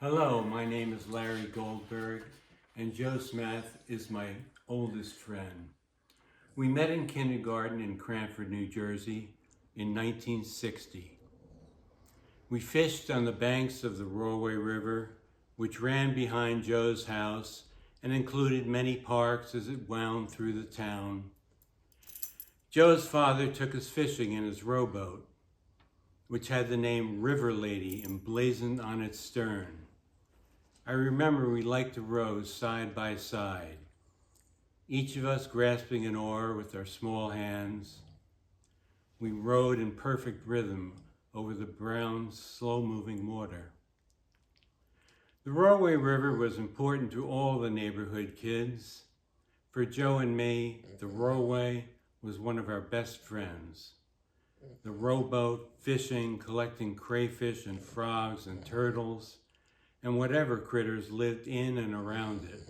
Hello, my name is Larry Goldberg, and Joe Smith is my oldest friend. We met in kindergarten in Cranford, New Jersey in 1960. We fished on the banks of the Rollway River, which ran behind Joe's house and included many parks as it wound through the town. Joe's father took us fishing in his rowboat, which had the name River Lady emblazoned on its stern. I remember we liked to row side by side, each of us grasping an oar with our small hands. We rowed in perfect rhythm over the brown, slow-moving water. The Rollway River was important to all the neighborhood kids. For Joe and me, the Rollway was one of our best friends. The rowboat, fishing, collecting crayfish and frogs and turtles, and whatever critters lived in and around it.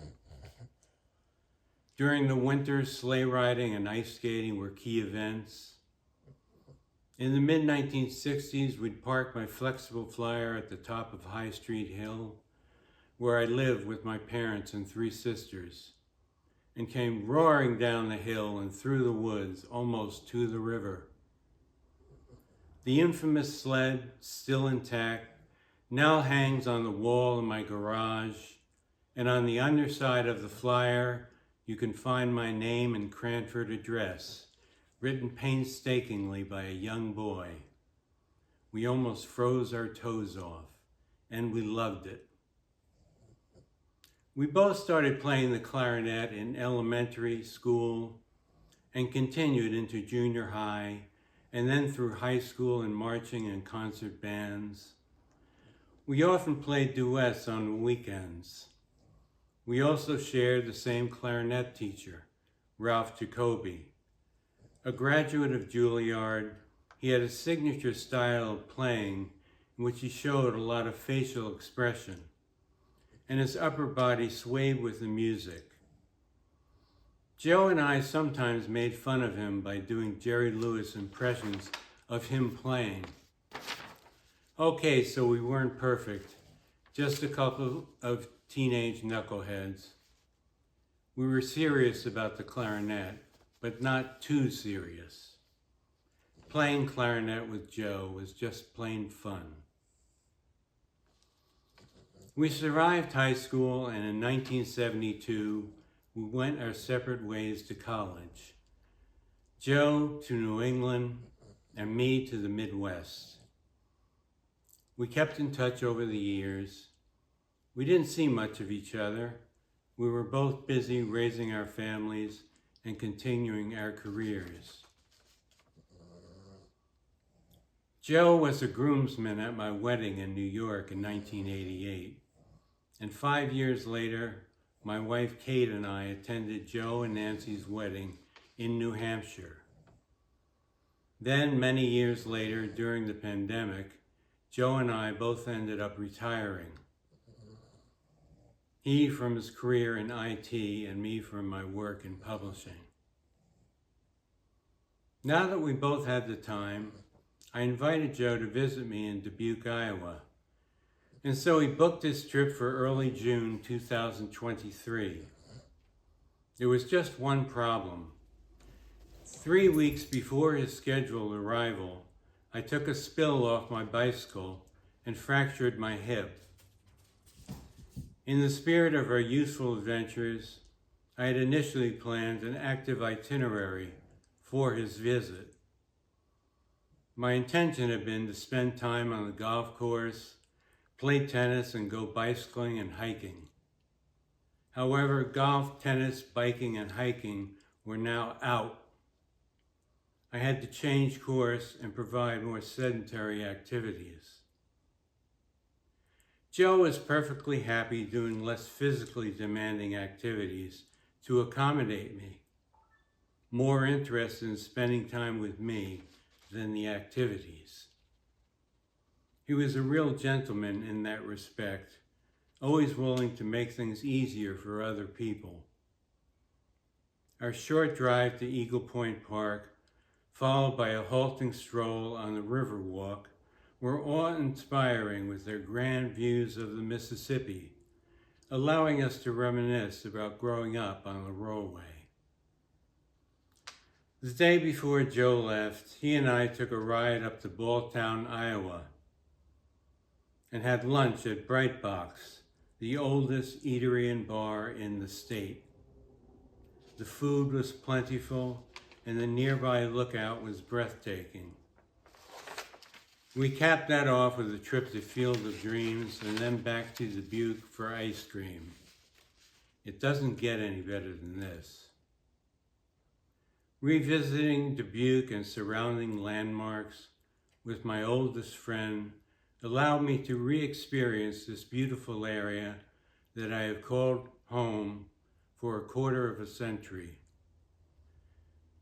During the winter, sleigh riding and ice skating were key events. In the mid-1960s, we'd park my flexible flyer at the top of High Street Hill, where I lived with my parents and three sisters, and came roaring down the hill and through the woods, almost to the river. The infamous sled, still intact, now hangs on the wall in my garage, and on the underside of the flyer, you can find my name and Cranford address, written painstakingly by a young boy. We almost froze our toes off, and we loved it. We both started playing the clarinet in elementary school and continued into junior high, and then through high school in marching and concert bands. We often played duets on weekends. We also shared the same clarinet teacher, Ralph Jacoby. A graduate of Juilliard, he had a signature style of playing in which he showed a lot of facial expression, and his upper body swayed with the music. Joe and I sometimes made fun of him by doing Jerry Lewis impressions of him playing. Okay, so we weren't perfect, just a couple of teenage knuckleheads. We were serious about the clarinet, but not too serious. Playing clarinet with Joe was just plain fun. We survived high school, and in 1972, we went our separate ways to college. Joe to New England, and me to the Midwest. We kept in touch over the years. We didn't see much of each other. We were both busy raising our families and continuing our careers. Joe was a groomsman at my wedding in New York in 1988. And 5 years later, my wife Kate and I attended Joe and Nancy's wedding in New Hampshire. Then, many years later, during the pandemic, Joe and I both ended up retiring. He from his career in IT and me from my work in publishing. Now that we both had the time, I invited Joe to visit me in Dubuque, Iowa. And so he booked his trip for early June 2023. There was just one problem. 3 weeks before his scheduled arrival, I took a spill off my bicycle and fractured my hip. In the spirit of our youthful adventures, I had initially planned an active itinerary for his visit. My intention had been to spend time on the golf course, play tennis, and go bicycling and hiking. However, golf, tennis, biking, and hiking were now out. I had to change course and provide more sedentary activities. Joe was perfectly happy doing less physically demanding activities to accommodate me, more interested in spending time with me than the activities. He was a real gentleman in that respect, always willing to make things easier for other people. Our short drive to Eagle Point Park, followed by a halting stroll on the Riverwalk, were awe-inspiring with their grand views of the Mississippi, allowing us to reminisce about growing up on the rollway. The day before Joe left, he and I took a ride up to Balltown, Iowa, and had lunch at Bright Box, the oldest eatery and bar in the state. The food was plentiful, and the nearby lookout was breathtaking. We capped that off with a trip to Field of Dreams and then back to Dubuque for ice cream. It doesn't get any better than this. Revisiting Dubuque and surrounding landmarks with my oldest friend allowed me to re-experience this beautiful area that I have called home for a quarter of a century.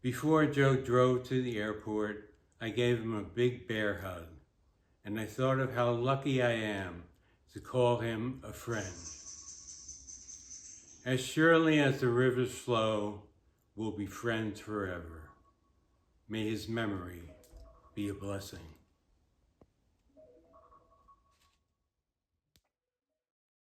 Before Joe drove to the airport, I gave him a big bear hug, and I thought of how lucky I am to call him a friend. As surely as the rivers flow, we'll be friends forever. May his memory be a blessing.